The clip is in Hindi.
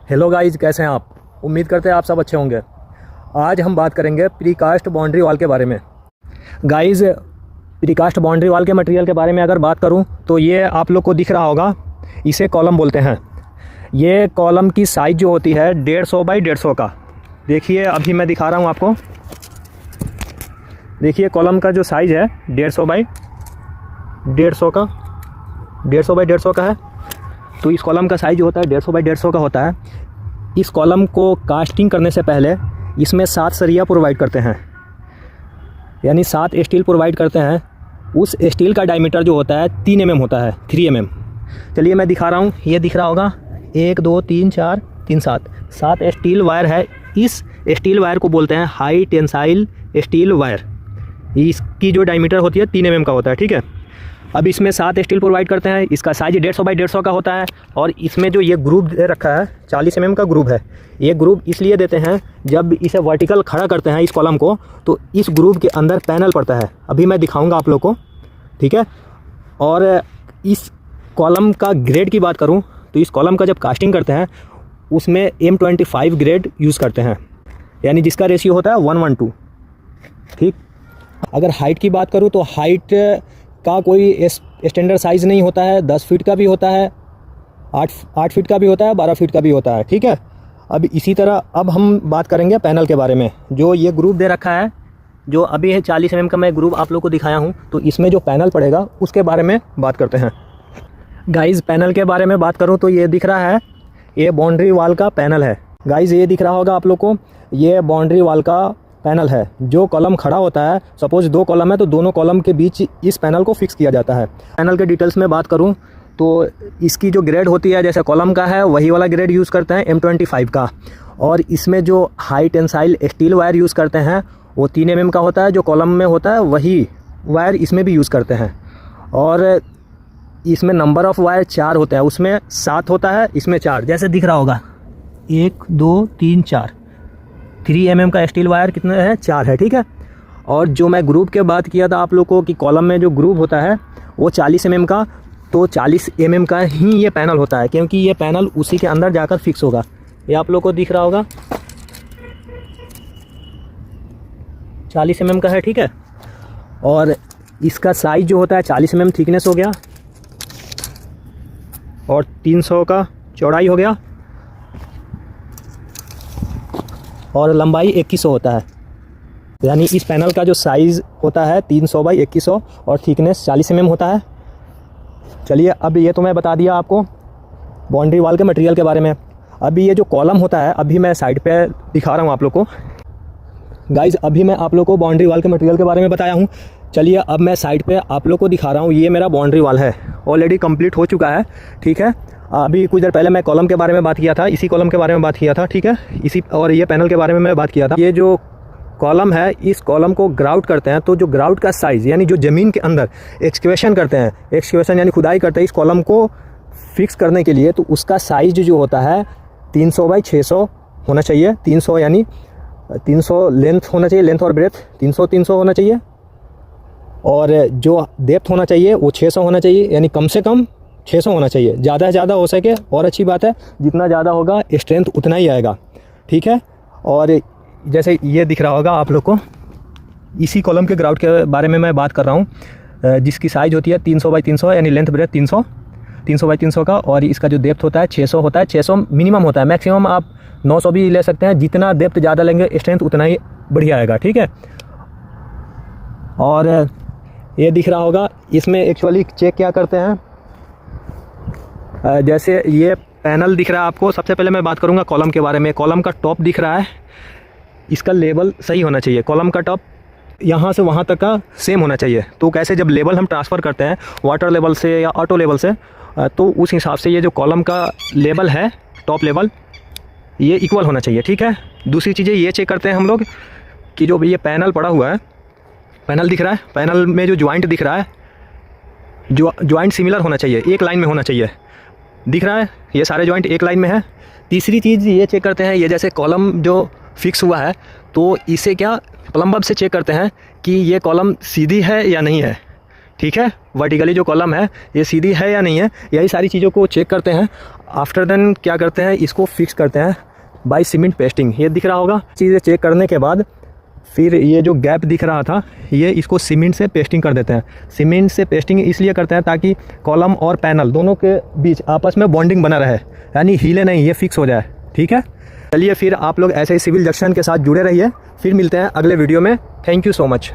हेलो गाइज, कैसे हैं आप? उम्मीद करते हैं आप सब अच्छे होंगे। आज हम बात करेंगे प्रीकास्ट बाउंड्री वॉल के बारे में। गाइज, प्रीकास्ट बाउंड्री वॉल के मटेरियल के बारे में अगर बात करूं तो ये आप लोग को दिख रहा होगा, इसे कॉलम बोलते हैं। ये कॉलम की साइज़ जो होती है 150 बाई 150 का। देखिए, अभी मैं दिखा रहा हूं आपको। देखिए, कॉलम का जो साइज़ है 150 बाई 150 का, 150 बाई 150 का है। तो इस कॉलम का साइज़ जो होता है 150 बाई 150 का होता है। इस कॉलम को कास्टिंग करने से पहले इसमें 7 सरिया प्रोवाइड करते हैं, यानी 7 स्टील प्रोवाइड करते हैं। उस स्टील का डायमीटर जो होता है 3 mm होता है, 3 mm। चलिए मैं दिखा रहा हूँ, ये दिख रहा होगा 1 2 3 4 3 7 स्टील वायर है। इस स्टील वायर को बोलते हैं हाई टेंसाइल स्टील वायर। इसकी जो डायमीटर होती है 3 mm का होता है, ठीक है। अब इसमें 7 स्टील प्रोवाइड करते हैं। इसका साइज 150 बाई 150 का होता है। और इसमें जो ये ग्रुप दे रखा है 40 mm का ग्रुप है। ये ग्रुप इसलिए देते हैं, जब इसे वर्टिकल खड़ा करते हैं इस कॉलम को, तो इस ग्रुप के अंदर पैनल पड़ता है। अभी मैं दिखाऊंगा आप लोग को, ठीक है। और इस कॉलम का ग्रेड की बात करूं तो इस कॉलम का जब कास्टिंग करते हैं उसमें M25 ग्रेड यूज़ करते हैं, यानी जिसका रेशियो होता है 1:1:2, ठीक। अगर हाइट की बात करूँ तो हाइट का कोई स्टैंडर्ड साइज़ नहीं होता है। 10 फीट का भी होता है, 8 फीट का भी होता है, 12 फीट का भी होता है, ठीक है। अब इसी तरह अब हम बात करेंगे पैनल के बारे में। जो ये ग्रुप दे रखा है, जो अभी है 40 mm का मैं ग्रुप आप लोग को दिखाया हूँ, तो इसमें जो पैनल पड़ेगा उसके बारे में बात करते हैं। गाइज़, पैनल के बारे में बात करूँ तो ये दिख रहा है, ये बाउंड्री वॉल का पैनल है। गाइज़, ये दिख रहा होगा आप लोग को, ये बाउंड्री वॉल का पैनल है। जो कॉलम खड़ा होता है, सपोज 2 कॉलम है तो दोनों कॉलम के बीच इस पैनल को फिक्स किया जाता है। पैनल के डिटेल्स में बात करूं तो इसकी जो ग्रेड होती है, जैसे कॉलम का है वही वाला ग्रेड यूज़ करते हैं M25 का। और इसमें जो high tensile steel wire use करते हैं वो 3 mm का होता है। जो कॉलम में होता है वही वायर इसमें भी यूज़ करते हैं। और इसमें नंबर ऑफ़ वायर 4 होते हैं, उसमें 7 होता है, इसमें 4, जैसे दिख रहा होगा 1 2 3 4। 3 mm का स्टील वायर कितने है? 4 है, ठीक है। और जो मैं ग्रुप के बात किया था आप लोग को कि कॉलम में जो ग्रुप होता है वो 40 mm का, तो 40 mm का ही ये पैनल होता है, क्योंकि ये पैनल उसी के अंदर जाकर फिक्स होगा। ये आप लोग को दिख रहा होगा 40 mm का है, ठीक है। और इसका साइज जो होता है 40 mm थिकनेस हो गया, और 300 का चौड़ाई हो गया, और लंबाई 2100 होता है। यानी इस पैनल का जो साइज़ होता है 300 बाई 2100 और थिकनेस 40 mm होता है। चलिए, अब ये तो मैं बता दिया आपको बाउंड्री वॉल के मटेरियल के बारे में। अभी ये जो कॉलम होता है, अभी मैं साइड पे दिखा रहा हूँ आप लोग को। गाइज़, अभी मैं आप लोग को बाउंड्री वॉल के मटेरियल के बारे में बताया हूँ। चलिए, अब मैं साइड पे आप लोग को दिखा रहा हूँ। ये मेरा बाउंड्री वॉल है, ऑलरेडी कंप्लीट हो चुका है, ठीक है। अभी कुछ देर पहले मैं कॉलम के बारे में बात किया था, इसी कॉलम के बारे में बात किया था, ठीक है। इसी और ये पैनल के बारे में मैं बात किया था। ये जो कॉलम है, इस कॉलम को ग्राउट करते हैं, तो जो ग्राउट का साइज़, यानी जो ज़मीन के अंदर एक्सकेवेशन करते हैं, एक्सकेवेशन यानी खुदाई करते हैं इस कॉलम को फिक्स करने के लिए, तो उसका साइज़ जो होता है 300 बाई 600 होना चाहिए। 300 यानी 300 लेंथ होना चाहिए, लेंथ और ब्रेथ 300 होना चाहिए। और जो डेप्थ होना चाहिए वो 600 होना चाहिए, यानी कम से कम 600 होना चाहिए। ज़्यादा से ज़्यादा हो सके और अच्छी बात है, जितना ज़्यादा होगा स्ट्रेंथ उतना ही आएगा, ठीक है। और जैसे ये दिख रहा होगा आप लोग को, इसी कॉलम के ग्राउट के बारे में मैं बात कर रहा हूँ, जिसकी साइज़ होती है 300 बाई 300, यानी लेंथ ब्रेथ 300 बाई 300 का। और इसका जो डेप्थ होता है 600 होता है। 600 मिनिमम होता है, मैक्सिमम आप 900 भी ले सकते हैं। जितना डेप्थ ज़्यादा लेंगे स्ट्रेंथ उतना ही बढ़िया आएगा, ठीक है। और ये दिख रहा होगा, इसमें एक्चुअली चेक क्या करते हैं, जैसे ये पैनल दिख रहा है आपको। सबसे पहले मैं बात करूंगा कॉलम के बारे में। कॉलम का टॉप दिख रहा है, इसका लेवल सही होना चाहिए। कॉलम का टॉप यहाँ से वहाँ तक का सेम होना चाहिए। तो कैसे, जब लेवल हम ट्रांसफ़र करते हैं वाटर लेवल से या ऑटो लेवल से, तो उस हिसाब से ये जो कॉलम का लेवल है, टॉप लेवल, ये इक्वल होना चाहिए, ठीक है। दूसरी चीज़ें ये चेक करते हैं हम लोग कि जो ये पैनल पड़ा हुआ है, पैनल दिख रहा है, पैनल में जो ज्वाइंट दिख रहा है, जो ज्वाइंट सिमिलर होना चाहिए, एक लाइन में होना चाहिए। दिख रहा है ये सारे ज्वाइंट एक लाइन में है। तीसरी चीज़ ये चेक करते हैं, ये जैसे कॉलम जो फिक्स हुआ है, तो इसे क्या प्लम्बर से चेक करते हैं कि ये कॉलम सीधी है या नहीं है, ठीक है। वर्टिकली जो कॉलम है ये सीधी है या नहीं है, यही सारी चीज़ों को चेक करते हैं। आफ्टर देन क्या करते हैं, इसको फिक्स करते हैं बाय सीमेंट पेस्टिंग। ये दिख रहा होगा। चीज़ें चेक करने के बाद फिर ये जो गैप दिख रहा था, ये इसको सीमेंट से पेस्टिंग कर देते हैं। सीमेंट से पेस्टिंग इसलिए करते हैं ताकि कॉलम और पैनल दोनों के बीच आपस में बॉन्डिंग बना रहे, यानी हिले नहीं, ये फिक्स हो जाए। ठीक है, चलिए फिर आप लोग ऐसे ही सिविल जंक्शन के साथ जुड़े रहिए। फिर मिलते हैं अगले वीडियो में। Thank you so much.